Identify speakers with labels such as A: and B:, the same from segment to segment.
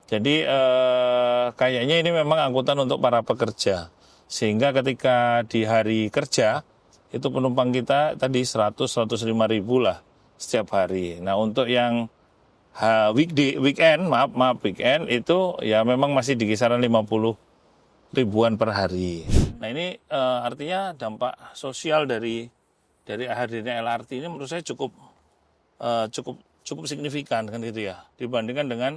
A: Jadi kayaknya ini memang angkutan untuk para pekerja. Sehingga ketika di hari kerja, itu penumpang kita tadi 100-105 ribu lah setiap hari. Nah untuk yang weekend itu ya memang masih di kisaran 50 ribuan per hari. Nah ini artinya dampak sosial dari hadirnya LRT ini menurut saya cukup signifikan kan gitu ya, dibandingkan dengan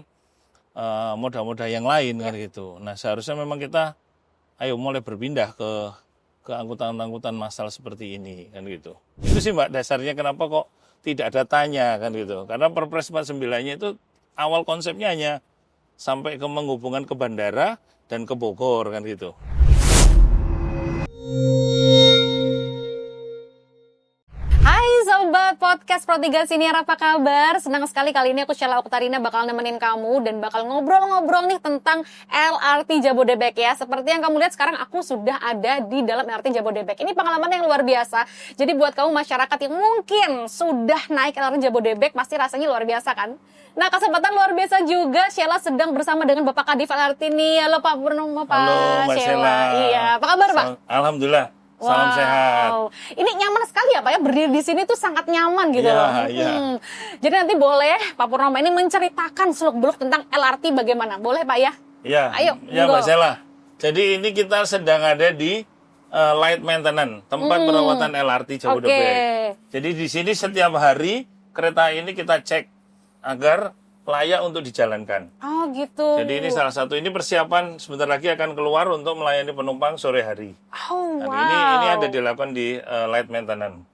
A: moda-moda yang lain kan gitu. Nah seharusnya memang kita mulai berpindah ke angkutan-angkutan massal seperti ini kan gitu. Itu sih Mbak dasarnya kenapa kok tidak ada tanya kan gitu. Karena Perpres 49-nya itu awal konsepnya hanya sampai ke menghubungkan ke bandara dan ke Bogor kan gitu.
B: Hai Sobat Podcast Pro 3 Senior, apa kabar? Senang sekali kali ini aku Sheila Oktarina bakal nemenin kamu dan bakal ngobrol-ngobrol nih tentang LRT Jabodebek ya. Seperti yang kamu lihat sekarang aku sudah ada di dalam LRT Jabodebek. Ini pengalaman yang luar biasa. Jadi buat kamu masyarakat yang mungkin sudah naik LRT Jabodebek pasti rasanya luar biasa kan? Nah kesempatan luar biasa juga Sheila sedang bersama dengan Bapak Kadif LRT nih. Halo Pak Purnomo, Pak.
A: Halo Mbak Sheila.
B: Iya, apa kabar Pak?
A: Alhamdulillah. Salam sehat.
B: Ini nyaman sekali ya Pak ya, berdiri di sini tuh sangat nyaman gitu loh.
A: Iya.
B: Jadi nanti boleh Pak Purnomo ini menceritakan seluk-beluk tentang LRT bagaimana? Boleh Pak ya?
A: Iya.
B: Ayo.
A: Ya Mbak Sheila. Jadi ini kita sedang ada di light maintenance, tempat perawatan LRT Jabodebek. Jadi di sini setiap hari kereta ini kita cek agar layak untuk dijalankan.
B: Oh gitu.
A: Jadi ini salah satu, ini persiapan sebentar lagi akan keluar untuk melayani penumpang sore hari.
B: Oh,
A: Dan
B: wow.
A: ini ada dilakukan di light maintenance.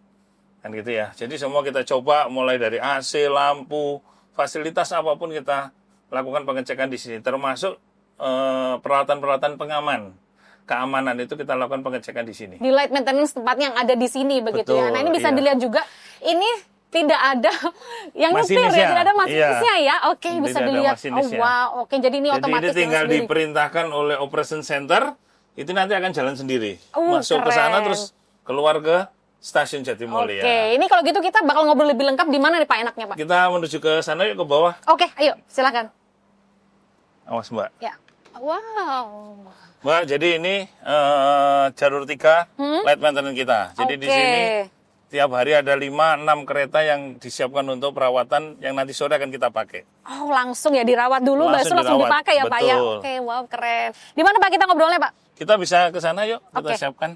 A: Kan gitu ya. Jadi semua kita coba mulai dari AC, lampu, fasilitas apapun kita lakukan pengecekan di sini. Termasuk peralatan-peralatan pengaman. Keamanan itu kita lakukan pengecekan di sini.
B: Di light maintenance tempatnya yang ada di sini begitu ya.
A: Betul,
B: Nah ini bisa
A: iya.
B: dilihat juga. Ini tidak ada yang nyetir ya, tidak ada masinisnya ya. Oke, bisa
A: Tidak ada
B: dilihat. Oh
A: masinisnya.
B: wow, oke. Jadi ini
A: Jadi
B: otomatis
A: ini tinggal
B: jalan sendiri.
A: diperintahkan oleh operation center, itu nanti akan jalan sendiri. Masuk ke
B: Keren.
A: sana terus keluar ke stasiun Jatimulya.
B: Oke, ini kalau gitu kita bakal ngobrol lebih lengkap di mana nih Pak enaknya Pak?
A: Kita menuju ke sana yuk, ke bawah.
B: Oke, ayo silakan.
A: Awas Mbak.
B: Ya. Wow.
A: Mbak, jadi ini jalur 3 light maintenance kita. Jadi di
B: Oke.
A: sini tiap hari ada 5-6 kereta yang disiapkan untuk perawatan yang nanti sore akan kita pakai.
B: Oh, langsung ya dirawat dulu,
A: Langsung
B: langsung
A: dirawat.
B: dipakai ya Pak ya.
A: Betul.
B: Oke, wow keren. Di mana Pak kita ngobrolnya Pak?
A: Kita bisa ke sana yuk, kita
B: Oke.
A: siapkan.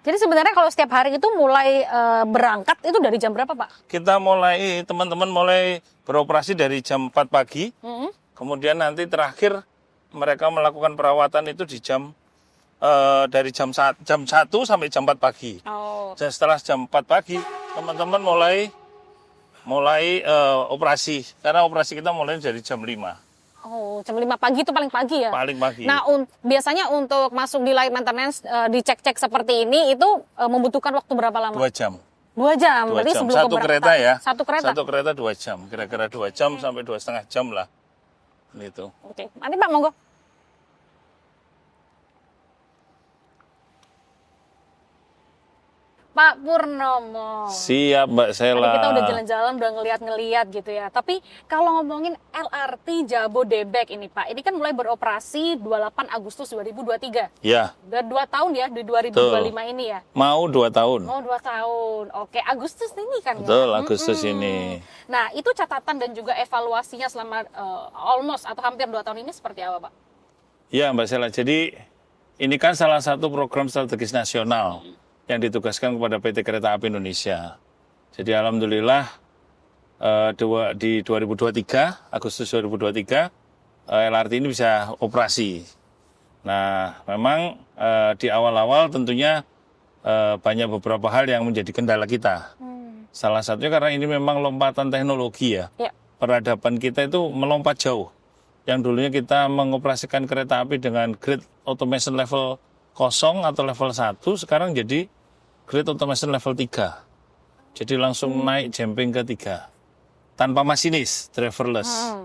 B: Jadi sebenarnya kalau setiap hari itu mulai berangkat itu dari jam berapa Pak?
A: Kita mulai, teman-teman mulai beroperasi dari jam 4 pagi. Kemudian nanti terakhir mereka melakukan perawatan itu di jam dari jam 1 sampai jam 4 pagi.
B: Oh.
A: Dan setelah jam 4 pagi, teman-teman mulai operasi. Karena operasi kita mulai dari jam 5.
B: Oh, jam 5 pagi itu paling pagi ya?
A: Paling pagi.
B: Nah, biasanya untuk masuk di light maintenance, dicek-cek seperti ini, itu membutuhkan waktu berapa lama?
A: 2 jam.
B: 2 jam?
A: 2
B: Berarti
A: jam.
B: sebelum
A: Satu
B: keberangkatan.
A: kereta ya.
B: Satu kereta?
A: Satu kereta 2 jam. Kira-kira 2 jam sampai 2,5 jam lah. Gitu.
B: Oke, nanti Pak, monggo. Pak Purnomo.
A: Siap Mbak Sheila.
B: Tadi kita udah jalan-jalan, udah ngeliat-ngeliat gitu ya. Tapi kalau ngomongin LRT Jabodebek ini Pak, ini kan mulai beroperasi 28 Agustus 2023.
A: Ya,
B: Udah 2 tahun ya, di 2025 ini ya.
A: mau 2 tahun.
B: Oh, 2 tahun. Oke, Agustus ini kan ya?
A: Betul, Agustus ini.
B: Nah, itu catatan dan juga evaluasinya selama almost atau hampir 2 tahun ini seperti apa Pak?
A: Ya Mbak Sheila, jadi ini kan salah satu program strategis nasional yang ditugaskan kepada PT Kereta Api Indonesia. Jadi alhamdulillah di 2023, Agustus 2023, LRT ini bisa operasi. Nah, memang di awal-awal tentunya banyak beberapa hal yang menjadi kendala kita. Salah satunya karena ini memang lompatan teknologi ya.
B: Ya.
A: Peradaban kita itu melompat jauh. Yang dulunya kita mengoperasikan kereta api dengan grade automation level 0 atau level 1, sekarang jadi grade automation level 3. Jadi langsung naik jumping ke 3. Tanpa masinis, driverless.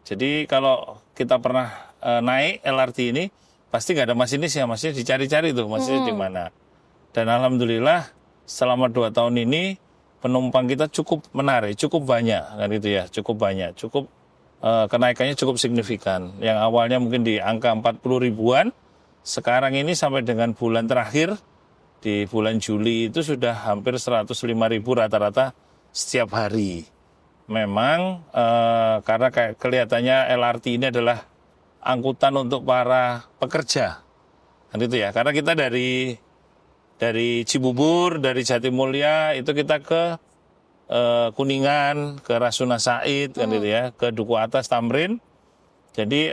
A: Jadi kalau kita pernah naik LRT ini, pasti nggak ada masinis ya, masinis dicari-cari tuh, masinis di mana. Dan alhamdulillah selama 2 tahun ini penumpang kita cukup menarik, cukup banyak kan gitu ya, cukup banyak, cukup kenaikannya cukup signifikan. Yang awalnya mungkin di angka 40 ribuan, sekarang ini sampai dengan bulan terakhir, di bulan Juli itu sudah hampir 105 ribu rata-rata setiap hari. Memang karena kelihatannya LRT ini adalah angkutan untuk para pekerja. Kan itu ya, karena kita dari Cibubur, dari Jatimulya itu kita ke Kuningan, ke Rasuna Said, kan gitu ya, ke Duku Atas, Tamrin. Jadi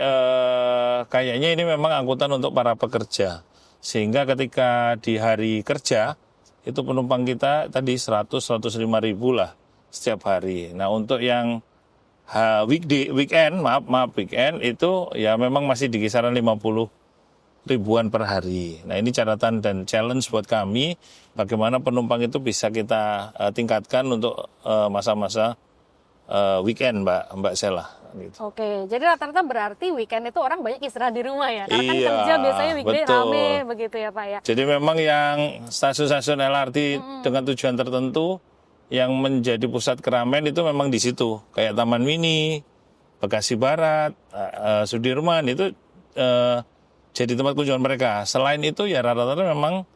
A: kayaknya ini memang angkutan untuk para pekerja. Sehingga ketika di hari kerja itu penumpang kita tadi 100-105 ribu lah setiap hari. Nah untuk yang weekend itu ya memang masih di kisaran 50 ribuan per hari. Nah ini catatan dan challenge buat kami bagaimana penumpang itu bisa kita tingkatkan untuk masa-masa weekend Mbak Sela. Gitu.
B: Oke, jadi rata-rata berarti weekend itu orang banyak istirahat di rumah ya? Karena
A: Iya,
B: kan kerja biasanya weekday
A: betul.
B: rame begitu ya Pak ya?
A: Jadi memang yang stasiun-stasiun LRT dengan tujuan tertentu yang menjadi pusat keramaian itu memang di situ. Kayak Taman Mini, Bekasi Barat, Sudirman itu jadi tempat kunjungan mereka. Selain itu ya rata-rata memang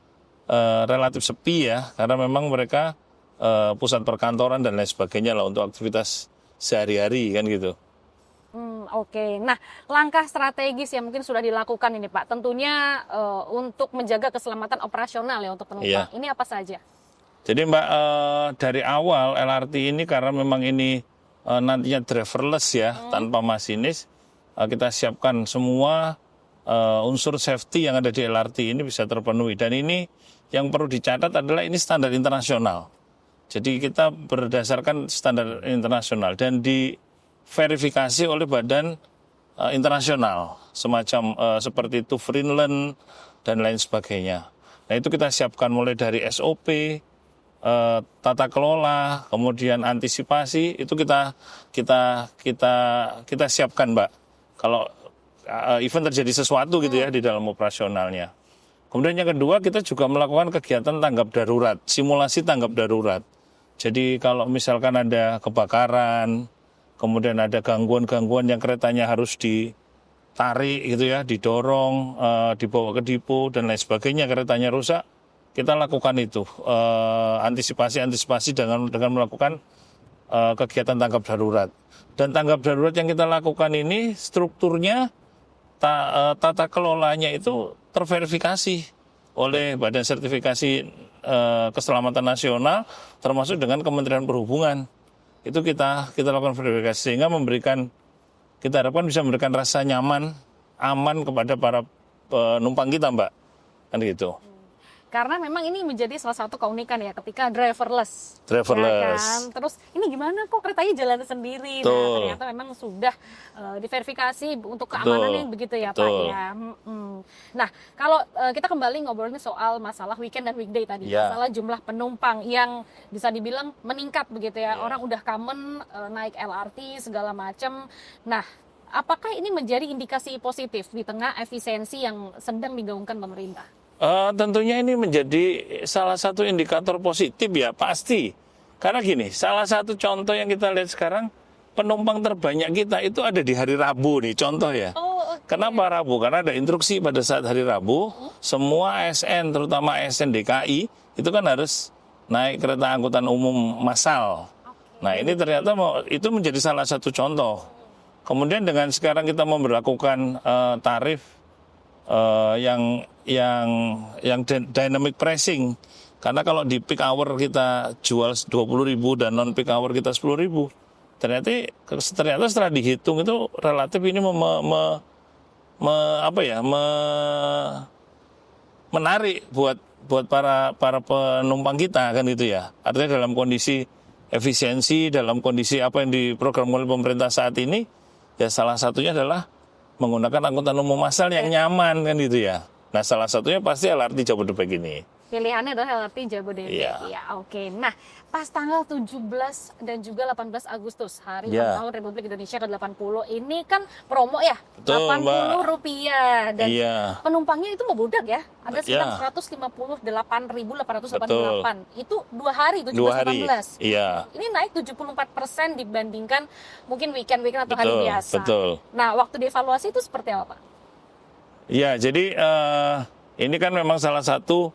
A: relatif sepi ya, karena memang mereka pusat perkantoran dan lain sebagainya lah untuk aktivitas sehari-hari kan gitu.
B: Oke, nah langkah strategis yang mungkin sudah dilakukan ini Pak, tentunya untuk menjaga keselamatan operasional ya untuk penumpang.
A: Iya.
B: Ini apa saja?
A: Jadi Mbak dari awal LRT ini karena memang ini nantinya driverless ya, tanpa masinis, kita siapkan semua unsur safety yang ada di LRT ini bisa terpenuhi. Dan ini yang perlu dicatat adalah ini standar internasional. Jadi kita berdasarkan standar internasional dan diverifikasi oleh badan internasional, semacam seperti itu Finland dan lain sebagainya. Nah itu kita siapkan mulai dari SOP, tata kelola, kemudian antisipasi itu kita siapkan Mbak. Kalau event terjadi sesuatu gitu ya di dalam operasionalnya. Kemudian yang kedua kita juga melakukan kegiatan tanggap darurat, simulasi tanggap darurat. Jadi kalau misalkan ada kebakaran, kemudian ada gangguan-gangguan yang keretanya harus ditarik gitu ya, didorong, dibawa ke depo dan lain sebagainya, keretanya rusak, kita lakukan itu antisipasi dengan melakukan kegiatan tanggap darurat. Dan tanggap darurat yang kita lakukan ini strukturnya tata kelolanya itu terverifikasi oleh Badan Sertifikasi Keselamatan Nasional termasuk dengan Kementerian Perhubungan. Itu kita lakukan verifikasi sehingga kita harapkan bisa memberikan rasa nyaman, aman kepada para penumpang kita Mbak. Kan gitu.
B: Karena memang ini menjadi salah satu keunikan ya ketika driverless.
A: Driverless.
B: Ya kan? Terus ini gimana kok keretanya jalan sendiri? Nah, ternyata memang sudah diverifikasi untuk keamanannya begitu ya Pak ya. Nah, kalau kita kembali ngobrolin soal masalah weekend dan weekday tadi, masalah jumlah penumpang yang bisa dibilang meningkat begitu ya. Orang udah common naik LRT segala macam. Nah, apakah ini menjadi indikasi positif di tengah efisiensi yang sedang digaungkan pemerintah?
A: Tentunya ini menjadi salah satu indikator positif ya, pasti. Karena gini, salah satu contoh yang kita lihat sekarang, penumpang terbanyak kita itu ada di hari Rabu nih, contoh ya. Kenapa Rabu? Karena ada instruksi pada saat hari Rabu, semua ASN, terutama ASN DKI, itu kan harus naik kereta angkutan umum massal. Nah ini ternyata itu menjadi salah satu contoh. Kemudian dengan sekarang kita memberlakukan tarif yang dynamic pricing, karena kalau di peak hour kita jual 20.000 dan non peak hour kita 10.000, ternyata setelah dihitung itu relatif ini menarik buat para penumpang kita kan itu ya. Artinya dalam kondisi efisiensi, dalam kondisi apa yang diprogramkan oleh pemerintah saat ini, ya salah satunya adalah menggunakan angkutan umum massal yang nyaman kan gitu ya. Nah salah satunya pasti LRT Jabodebek ini.
B: Pilihannya adalah LRT Jabodebek.
A: Iya.
B: Ya, oke. Nah, pas tanggal 17 dan juga 18 Agustus, Hari
A: Iya.
B: Ulang Tahun Republik Indonesia ke-80, ini kan promo ya,
A: Betul,
B: Rp80. Dan
A: Iya.
B: penumpangnya itu membludak ya. Ada sekitar
A: Iya.
B: 158.888. Itu 2 hari, 17
A: 2 hari.
B: 18.
A: Iya.
B: Ini naik 74% dibandingkan mungkin weekend-weekend atau hari
A: Betul,
B: biasa.
A: betul.
B: Nah, waktu dievaluasi itu seperti apa, Pak?
A: Iya, jadi ini kan memang salah satu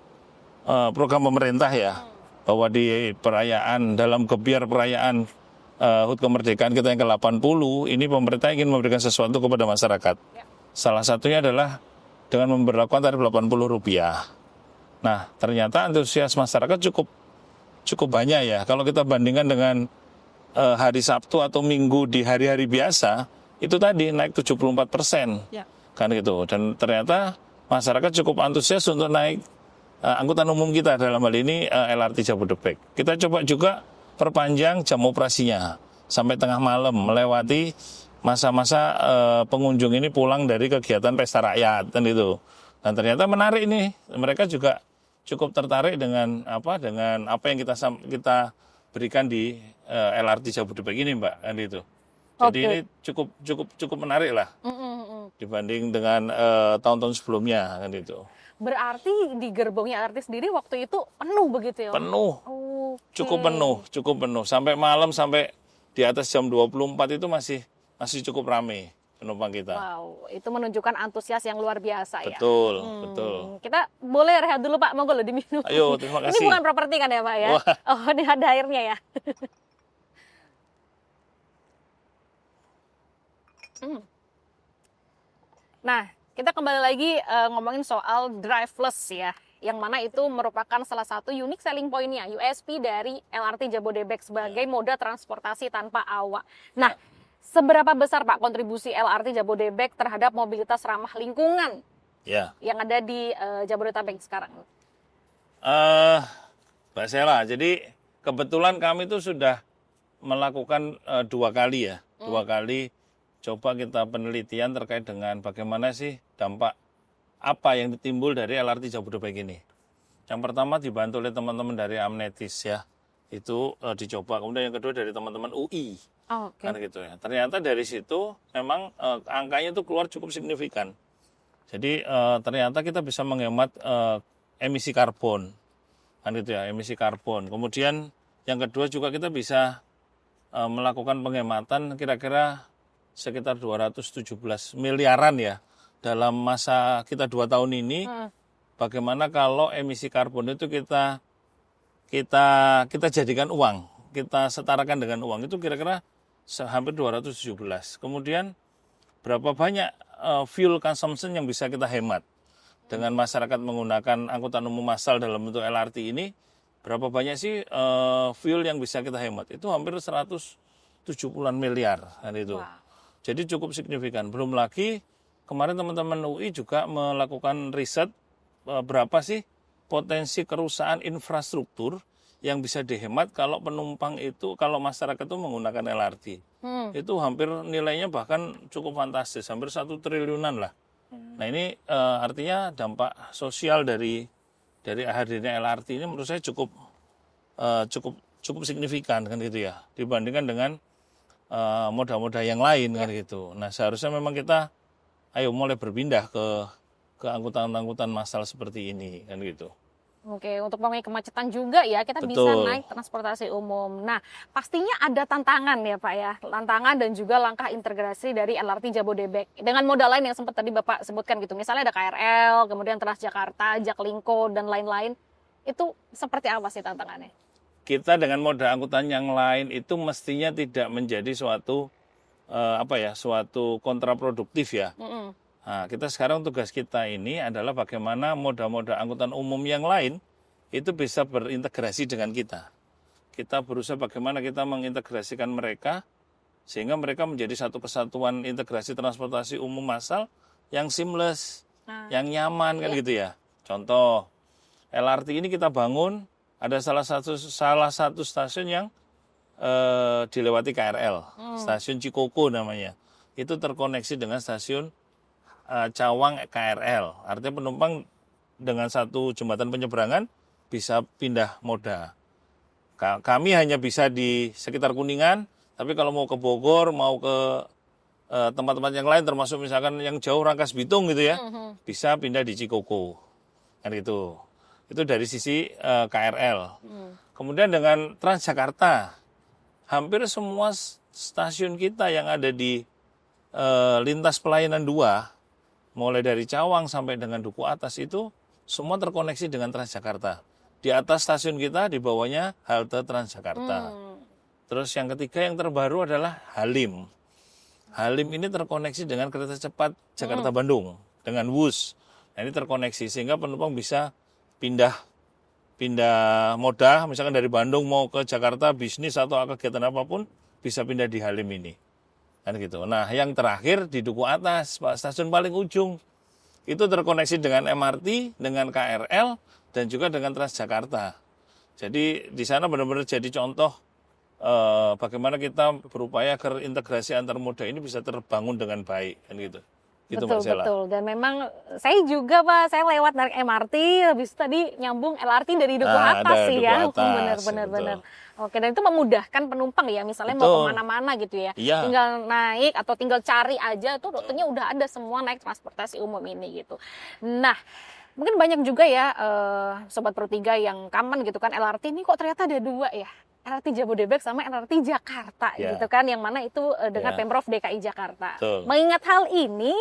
A: program pemerintah ya, bahwa di perayaan, dalam gebiar perayaan HUT kemerdekaan kita yang ke-80, ini pemerintah ingin memberikan sesuatu kepada masyarakat.
B: Ya.
A: Salah satunya adalah dengan memberlakukan tarif Rp80. Nah, ternyata antusias masyarakat cukup banyak ya. Kalau kita bandingkan dengan hari Sabtu atau Minggu di hari-hari biasa, itu tadi naik 74%.
B: Ya.
A: Kan gitu. Dan ternyata masyarakat cukup antusias untuk naik angkutan umum kita, dalam hal ini LRT Jabodebek. Kita coba juga perpanjang jam operasinya sampai tengah malam, melewati masa-masa pengunjung ini pulang dari kegiatan pesta rakyat dan itu. Dan ternyata menarik nih, mereka juga cukup tertarik dengan apa yang kita berikan di LRT Jabodebek ini, Mbak, kan itu. Jadi ini cukup menarik lah dibanding dengan tahun-tahun sebelumnya, kan itu.
B: Berarti di gerbongnya LRT sendiri waktu itu penuh begitu ya?
A: Penuh,
B: Oke.
A: cukup penuh. Sampai malam, sampai di atas jam 24 itu masih cukup ramai penumpang kita.
B: Wow, itu menunjukkan antusias yang luar biasa ya.
A: Betul.
B: Kita boleh rehat dulu Pak, monggo lo diminum.
A: Ayo, terima kasih.
B: Ini bukan properti kan ya Pak ya?
A: Wah.
B: Oh, ini ada airnya ya. Nah, kita kembali lagi ngomongin soal driveless ya, yang mana itu merupakan salah satu unique selling point-nya, USP dari LRT Jabodebek sebagai moda transportasi tanpa awak. Nah, seberapa besar Pak kontribusi LRT Jabodebek terhadap mobilitas ramah lingkungan yang ada di Jabodetabek sekarang?
A: Mbak Sela, jadi kebetulan kami itu sudah melakukan 2 kali ya, 2 kali coba kita penelitian terkait dengan bagaimana sih dampak apa yang ditimbul dari LRT Jabodebek ini. Yang pertama dibantu oleh teman-teman dari Amnetis ya, itu dicoba. Kemudian yang kedua dari teman-teman UI, kan gitu ya. Ternyata dari situ memang angkanya itu keluar cukup signifikan. Jadi ternyata kita bisa menghemat emisi karbon, kan gitu ya, emisi karbon. Kemudian yang kedua juga kita bisa melakukan penghematan kira-kira sekitar 217 miliaran ya dalam masa kita 2 tahun ini. Bagaimana kalau emisi karbon itu kita jadikan uang, kita setarakan dengan uang, itu kira-kira hampir 217. Kemudian berapa banyak fuel consumption yang bisa kita hemat dengan masyarakat menggunakan angkutan umum massal dalam bentuk LRT ini, berapa banyak sih fuel yang bisa kita hemat? Itu hampir 170-an miliar kan itu.
B: Wow.
A: Jadi cukup signifikan. Belum lagi kemarin teman-teman UI juga melakukan riset berapa sih potensi kerusakan infrastruktur yang bisa dihemat kalau penumpang itu, kalau masyarakat itu menggunakan LRT. Itu hampir nilainya bahkan cukup fantastis, hampir 1 triliunan lah. Nah ini artinya dampak sosial dari hadirnya LRT ini menurut saya cukup signifikan kan gitu ya, dibandingkan dengan moda-moda yang lain kan gitu. Nah seharusnya memang kita mulai berpindah ke angkutan-angkutan massal seperti ini kan gitu.
B: Oke, untuk mengurangi kemacetan juga ya, kita bisa naik transportasi umum. Nah, pastinya ada tantangan ya Pak ya, tantangan dan juga langkah integrasi dari LRT Jabodebek dengan moda lain yang sempat tadi Bapak sebutkan gitu. Misalnya ada KRL, kemudian Transjakarta, Jaklingko dan lain-lain. Itu seperti apa sih tantangannya?
A: Kita dengan moda angkutan yang lain itu mestinya tidak menjadi suatu suatu kontraproduktif ya. Nah, kita sekarang tugas kita ini adalah bagaimana moda-moda angkutan umum yang lain itu bisa berintegrasi dengan kita. Kita berusaha bagaimana kita mengintegrasikan mereka sehingga mereka menjadi satu kesatuan integrasi transportasi umum massal yang seamless, yang nyaman kan gitu ya. Contoh, LRT ini kita bangun, ada salah satu stasiun yang dilewati KRL, stasiun Cikoko namanya. Itu terkoneksi dengan stasiun Cawang KRL. Artinya penumpang dengan satu jembatan penyeberangan bisa pindah moda. Kami hanya bisa di sekitar Kuningan, tapi kalau mau ke Bogor, mau ke tempat-tempat yang lain, termasuk misalkan yang jauh Rangkas Bitung gitu ya, bisa pindah di Cikoko, kan gitu. Itu dari sisi KRL. Kemudian dengan Transjakarta, hampir semua stasiun kita yang ada di lintas pelayanan 2, mulai dari Cawang sampai dengan Duku Atas itu semua terkoneksi dengan Transjakarta. Di atas stasiun kita, di bawahnya halte Transjakarta. Terus yang ketiga yang terbaru adalah Halim. Halim ini terkoneksi dengan kereta cepat Jakarta-Bandung dengan Wus. Nah, ini terkoneksi sehingga penumpang bisa pindah moda, misalkan dari Bandung mau ke Jakarta bisnis atau kegiatan apapun bisa pindah di Halim ini. Kan gitu. Nah, yang terakhir di Duku Atas, Pak, stasiun paling ujung. Itu terkoneksi dengan MRT, dengan KRL, dan juga dengan Transjakarta. Jadi di sana benar-benar jadi contoh bagaimana kita berupaya agar integrasi antar moda ini bisa terbangun dengan baik, kan gitu. Gitu,
B: Betul. Dan memang saya juga Pak, saya lewat naik MRT, habis itu tadi nyambung LRT dari Duku Atas sih ya. Benar. Oke, dan itu memudahkan penumpang ya, misalnya mau kemana-mana gitu ya.
A: Iya.
B: Tinggal naik atau tinggal cari aja, tuh rutenya udah ada semua naik transportasi umum ini gitu. Nah, mungkin banyak juga ya Sobat Pro 3 yang common gitu kan, LRT ini kok ternyata ada 2 ya. LRT Jabodebek sama LRT Jakarta gitu kan, yang mana itu dengan Pemprov DKI Jakarta. Mengingat hal ini,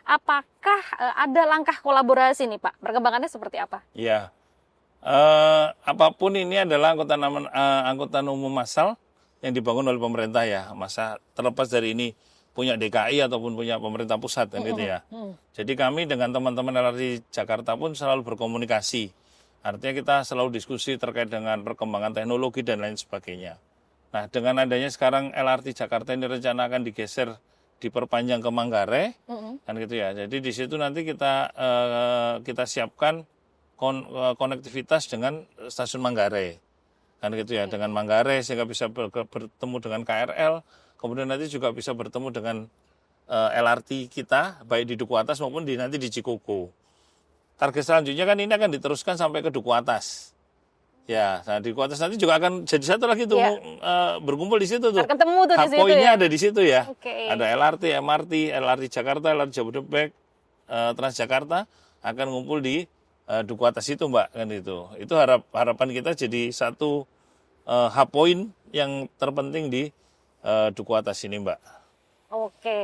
B: apakah ada langkah kolaborasi nih Pak? Perkembangannya seperti apa?
A: Iya. Apapun ini adalah angkutan umum massal yang dibangun oleh pemerintah ya. Masa terlepas dari ini punya DKI ataupun punya pemerintah pusat kan gitu ya. Jadi kami dengan teman-teman LRT Jakarta pun selalu berkomunikasi. Artinya kita selalu diskusi terkait dengan perkembangan teknologi dan lain sebagainya. Nah, dengan adanya sekarang LRT Jakarta ini rencana akan digeser, diperpanjang ke Manggarai, kan gitu ya. Jadi di situ nanti kita siapkan konektivitas dengan stasiun Manggarai, kan gitu ya. Dengan Manggarai sehingga bisa bertemu dengan KRL, kemudian nanti juga bisa bertemu dengan LRT kita, baik di Duku Atas maupun nanti di Cikoko. Target selanjutnya kan ini akan diteruskan sampai ke Duku Atas. Ya, nah di Duku Atas nanti juga akan jadi satu lagi tuh berkumpul di situ tuh.
B: Ketemu tuh di situ
A: poinnya
B: ya.
A: ada di situ ya. Ada LRT, MRT, LRT Jakarta, LRT Jabodebek, Transjakarta akan ngumpul di Duku Atas itu, Mbak, kan itu. Itu harapan kita jadi satu hub point yang terpenting di Duku Atas ini, Mbak.
B: Oke,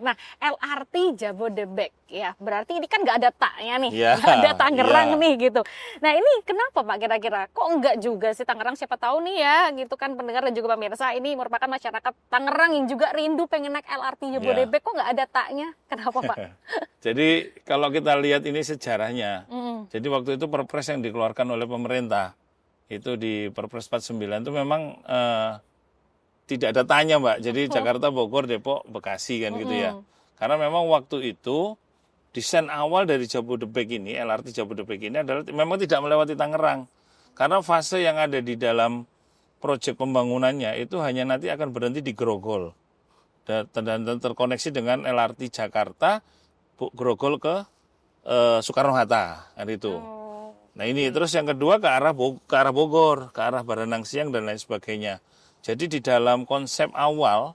B: nah LRT Jabodebek ya, berarti ini kan nggak ada taknya nih,
A: nggak
B: ada Tangerang nih gitu. Nah ini kenapa Pak kira-kira? Kok enggak juga sih Tangerang, siapa tahu nih ya gitu kan pendengar dan juga pemirsa ini merupakan masyarakat Tangerang yang juga rindu pengen naik LRT Jabodebek, kok nggak ada taknya? Kenapa Pak?
A: Jadi kalau kita lihat ini sejarahnya, jadi waktu itu Perpres yang dikeluarkan oleh pemerintah, itu di Perpres 49 itu memang tidak ada tanya Mbak, jadi Jakarta, Bogor, Depok, Bekasi kan gitu ya. Karena memang waktu itu desain awal dari Jabodebek ini, LRT Jabodebek ini adalah memang tidak melewati Tangerang. Karena fase yang ada di dalam proyek pembangunannya itu hanya nanti akan berhenti di Grogol. Dan terkoneksi dengan LRT Jakarta, Grogol ke Soekarno-Hatta, kan itu. Nah ini, terus yang kedua ke arah Bogor, ke arah Baranang Siang dan lain sebagainya. Jadi di dalam konsep awal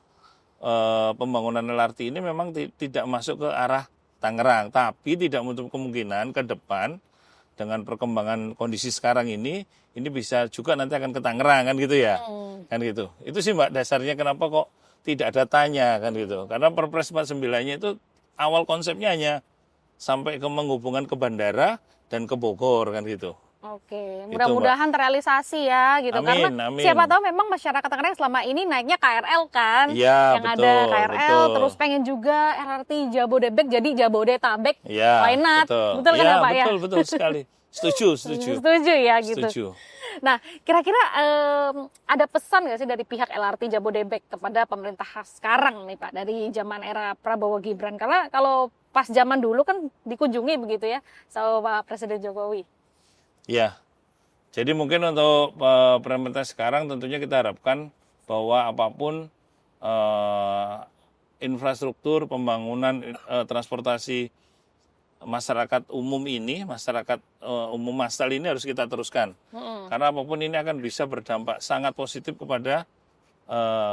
A: pembangunan LRT ini memang tidak masuk ke arah Tangerang, tapi tidak menutup kemungkinan ke depan dengan perkembangan kondisi sekarang ini bisa juga nanti akan ke Tangerang kan gitu ya, kan gitu. Itu sih Mbak dasarnya kenapa kok tidak ada tanya kan gitu. Karena Perpres 49-nya itu awal konsepnya hanya sampai ke menghubungkan ke bandara dan ke Bogor kan gitu.
B: Oke, mudah-mudahan terrealisasi ya gitu.
A: Amin,
B: karena
A: amin.
B: Siapa tahu memang masyarakat Tangerang selama ini naiknya KRL kan,
A: ya,
B: yang
A: betul,
B: ada KRL,
A: betul.
B: Terus pengen juga LRT Jabodebek jadi Jabodetabek,
A: ya,
B: why not? Betul kan
A: ya,
B: Pak ya?
A: Betul sekali, setuju.
B: Setuju ya gitu.
A: Setuju.
B: Nah, kira-kira ada pesan nggak sih dari pihak LRT Jabodebek kepada pemerintah sekarang nih Pak, dari zaman era Prabowo Gibran? Karena kalau pas zaman dulu kan dikunjungi begitu ya sama Pak Presiden Jokowi.
A: Ya, jadi mungkin untuk pemerintah sekarang tentunya kita harapkan bahwa apapun infrastruktur pembangunan transportasi masyarakat umum ini, masyarakat umum massal ini harus kita teruskan. Karena apapun ini akan bisa berdampak sangat positif kepada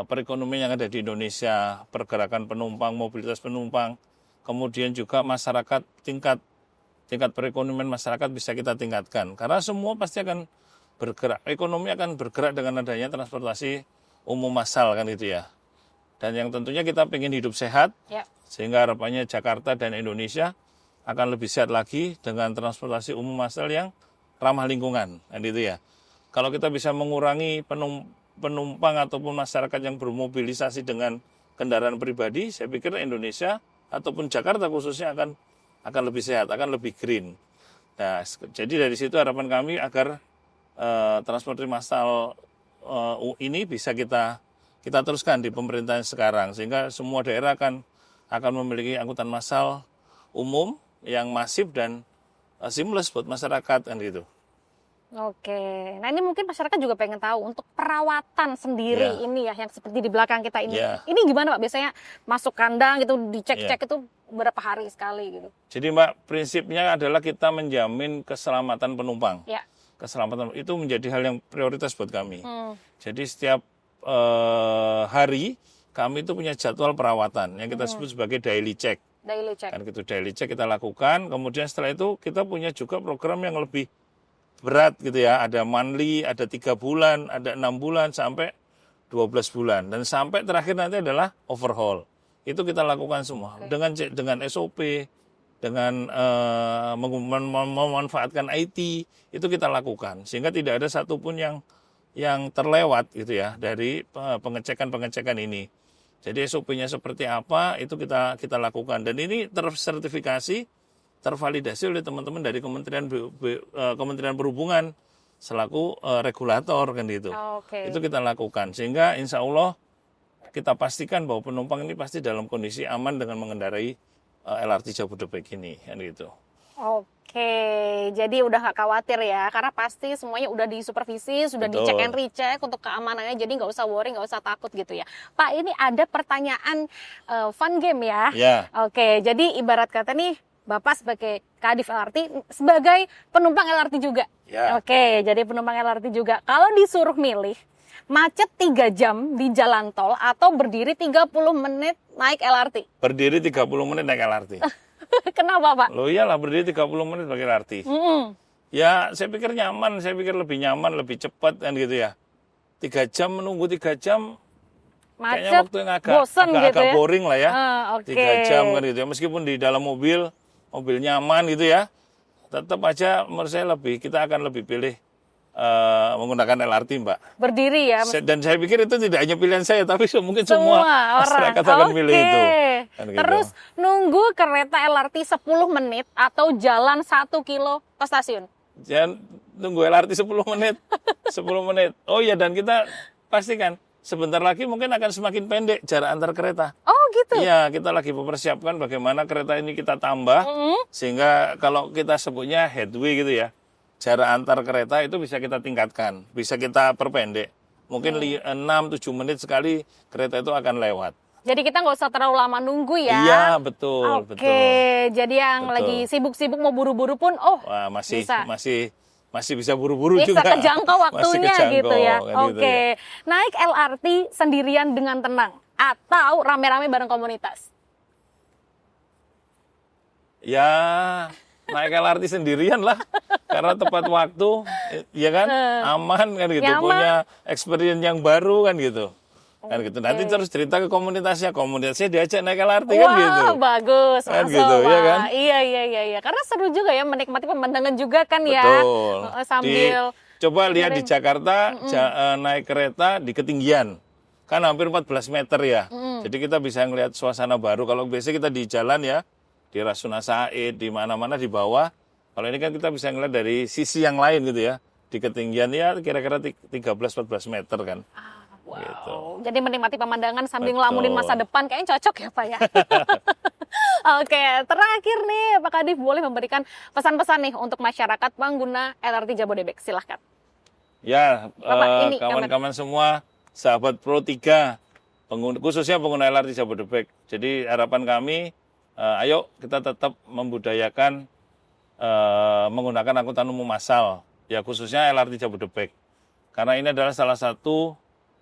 A: perekonomian yang ada di Indonesia, pergerakan penumpang, mobilitas penumpang, kemudian juga masyarakat tingkat perekonomian masyarakat bisa kita tingkatkan. Karena semua pasti akan bergerak, ekonomi akan bergerak dengan adanya transportasi umum massal kan itu ya. Dan yang tentunya kita ingin hidup sehat, sehingga harapannya Jakarta dan Indonesia akan lebih sehat lagi dengan transportasi umum massal yang ramah lingkungan, kan itu ya. Kalau kita bisa mengurangi penumpang ataupun masyarakat yang bermobilisasi dengan kendaraan pribadi, saya pikir Indonesia ataupun Jakarta khususnya akan lebih sehat, akan lebih green. Nah, jadi dari situ harapan kami agar transportasi massal ini bisa kita teruskan di pemerintahan sekarang, sehingga semua daerah akan memiliki angkutan massal umum yang masif dan seamless buat masyarakat kan gitu.
B: Oke, nah ini mungkin masyarakat juga pengen tahu untuk perawatan sendiri ini ya, yang seperti di belakang kita ini. Ini gimana Pak? Biasanya masuk kandang gitu, dicek-cek itu berapa hari sekali gitu?
A: Jadi Mbak, prinsipnya adalah kita menjamin keselamatan penumpang. Keselamatan itu menjadi hal yang prioritas buat kami. Jadi setiap hari kami itu punya jadwal perawatan yang kita sebut sebagai daily check. Kan gitu, daily check kita lakukan. Kemudian setelah itu kita punya juga program yang lebih berat gitu ya. Ada monthly, ada 3 bulan, ada 6 bulan sampai 12 bulan. Dan sampai terakhir nanti adalah overhaul. Itu kita lakukan semua dengan SOP, dengan memanfaatkan IT, itu kita lakukan. Sehingga tidak ada satupun yang terlewat gitu ya dari pengecekan ini. Jadi SOP-nya seperti apa itu kita lakukan, dan ini tersertifikasi, tervalidasi oleh teman-teman dari Kementerian Perhubungan selaku regulator kan gitu. Itu kita lakukan sehingga insya Allah kita pastikan bahwa penumpang ini pasti dalam kondisi aman dengan mengendarai LRT Jabodebek ini kan gitu.
B: Jadi udah nggak khawatir ya, karena pasti semuanya udah disupervisi, sudah dicek and recheck untuk keamanannya, jadi nggak usah worry, nggak usah takut gitu ya. Pak, ini ada pertanyaan fun game ya. Jadi ibarat kata nih, Bapak sebagai Kadif LRT, sebagai penumpang LRT juga. Jadi penumpang LRT juga. Kalau disuruh milih, macet 3 jam di jalan tol atau berdiri 30 menit naik LRT?
A: Berdiri 30 menit naik LRT.
B: Kenapa Pak?
A: Loh iyalah, berdiri 30 menit pakai LRT. Ya saya pikir nyaman, saya pikir lebih nyaman, lebih cepat kan gitu ya. 3 jam menunggu 3 jam,
B: macet,
A: kayaknya waktu yang agak boring lah ya. 3 jam kan gitu ya. Meskipun di dalam mobil nyaman gitu ya, tetap aja menurut saya kita akan lebih pilih menggunakan LRT Mbak.
B: Berdiri ya.
A: Dan saya pikir itu tidak hanya pilihan saya, tapi mungkin semua masyarakat akan pilih itu. Kan
B: Terus
A: gitu.
B: nunggu kereta LRT 10 menit atau jalan 1 kilo ke stasiun?
A: Jangan nunggu LRT 10 menit. 10 menit. Oh iya, dan kita pastikan sebentar lagi mungkin akan semakin pendek jarak antar kereta.
B: Oh gitu?
A: Iya, kita lagi mempersiapkan bagaimana kereta ini kita tambah, sehingga kalau kita sebutnya headway gitu ya, jarak antar kereta itu bisa kita tingkatkan, bisa kita perpendek. Mungkin 6-7 menit sekali kereta itu akan lewat.
B: Jadi kita nggak usah terlalu lama nunggu ya?
A: Iya, betul.
B: Jadi yang lagi sibuk-sibuk mau buru-buru pun,
A: masih bisa buru-buru juga.
B: Bisa kejangkau waktunya gitu ya.
A: Gitu ya.
B: Naik LRT sendirian dengan tenang atau rame-rame bareng komunitas?
A: Ya, naik LRT sendirian lah, karena tepat waktu, ya kan, aman kan gitu, punya experience yang baru kan gitu. Kan gitu. Nanti terus cerita ke komunitasnya diajak naik LRT kan gitu.
B: Wah, bagus.
A: Kan gitu, ya kan?
B: Iya. Karena seru juga ya menikmati pemandangan juga kan ya.
A: Betul.
B: Sambil
A: coba lihat di Jakarta naik kereta di ketinggian. Kan hampir 14 meter ya. Jadi kita bisa ngelihat suasana baru. Kalau biasanya kita di jalan ya, di Rasuna Said, di mana-mana di bawah. Kalau ini kan kita bisa ngelihat dari sisi yang lain gitu ya. Di ketinggian ya kira-kira 13-14 meter kan.
B: Wow.
A: Gitu.
B: Jadi menikmati pemandangan sambil ngelamunin masa depan kayaknya cocok ya Pak ya. Oke, terakhir nih Pak Kadif boleh memberikan pesan-pesan nih untuk masyarakat pengguna LRT Jabodebek, silahkan.
A: Ya, kawan-kawan semua, sahabat Pro 3, khususnya pengguna LRT Jabodebek. Jadi harapan kami ayo kita tetap membudayakan menggunakan angkutan umum massal, ya khususnya LRT Jabodebek. Karena ini adalah salah satu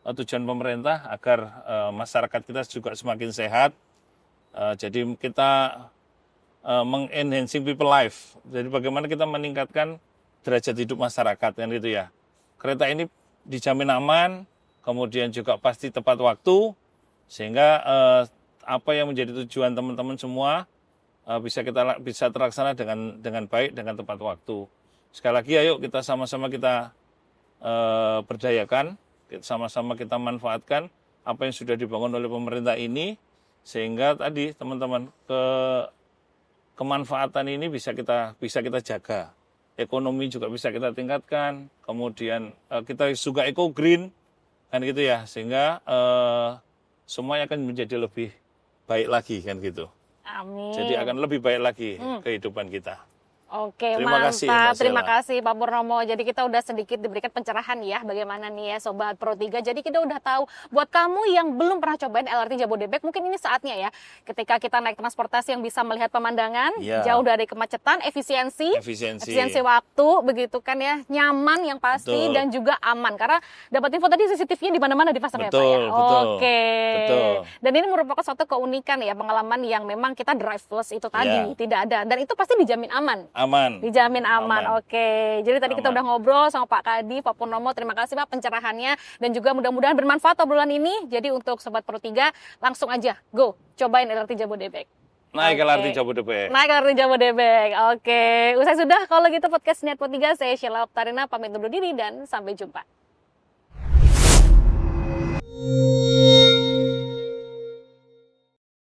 A: tujuan pemerintah agar masyarakat kita juga semakin sehat. Jadi kita mengenhancing people life. Jadi bagaimana kita meningkatkan derajat hidup masyarakat kan gitu ya. Kereta ini dijamin aman, kemudian juga pasti tepat waktu, sehingga apa yang menjadi tujuan teman-teman semua bisa terlaksana dengan baik, dengan tepat waktu. Sekali lagi, ayo kita sama-sama kita berdayakan, sama-sama kita manfaatkan apa yang sudah dibangun oleh pemerintah ini, sehingga tadi teman-teman kemanfaatan ini bisa kita jaga. Ekonomi juga bisa kita tingkatkan, kemudian kita juga eco green kan gitu ya, sehingga semuanya akan menjadi lebih baik lagi kan gitu.
B: Amin.
A: Jadi akan lebih baik lagi kehidupan kita.
B: Oke,
A: Terima
B: mantap.
A: kasih, Mbak
B: Terima
A: Sheila.
B: kasih Pak Purnomo. Jadi kita udah sedikit diberikan pencerahan ya bagaimana nih ya Sobat Pro 3. Jadi kita udah tahu buat kamu yang belum pernah cobain LRT Jabodebek, mungkin ini saatnya ya. Ketika kita naik transportasi yang bisa melihat pemandangan,
A: Iya.
B: jauh dari kemacetan, efisiensi waktu, begitu kan ya. Nyaman yang pasti
A: Betul.
B: dan juga aman. Karena dapat info tadi CCTV-nya di mana-mana dipasang ya Pak ya.
A: Betul.
B: Oke.
A: Betul.
B: Dan ini merupakan suatu keunikan ya, pengalaman yang memang kita driveless itu tadi
A: Iya.
B: tidak ada. Dan itu pasti dijamin aman.
A: Aman.
B: Dijamin aman. Oke. Jadi tadi kita
A: Aman.
B: udah ngobrol sama Pak Kadi, Pak Purnomo. Terima kasih Pak pencerahannya dan juga mudah-mudahan bermanfaat obrolan ini. Jadi untuk Sobat Pro 3 langsung aja go cobain LRT Jabodebek.
A: Naik
B: Oke.
A: LRT Jabodebek.
B: Naik LRT Jabodebek. Oke. Usai sudah kalau gitu podcast Niat Pro 3 saya Sheila Oktarina pamit undur diri dan sampai jumpa.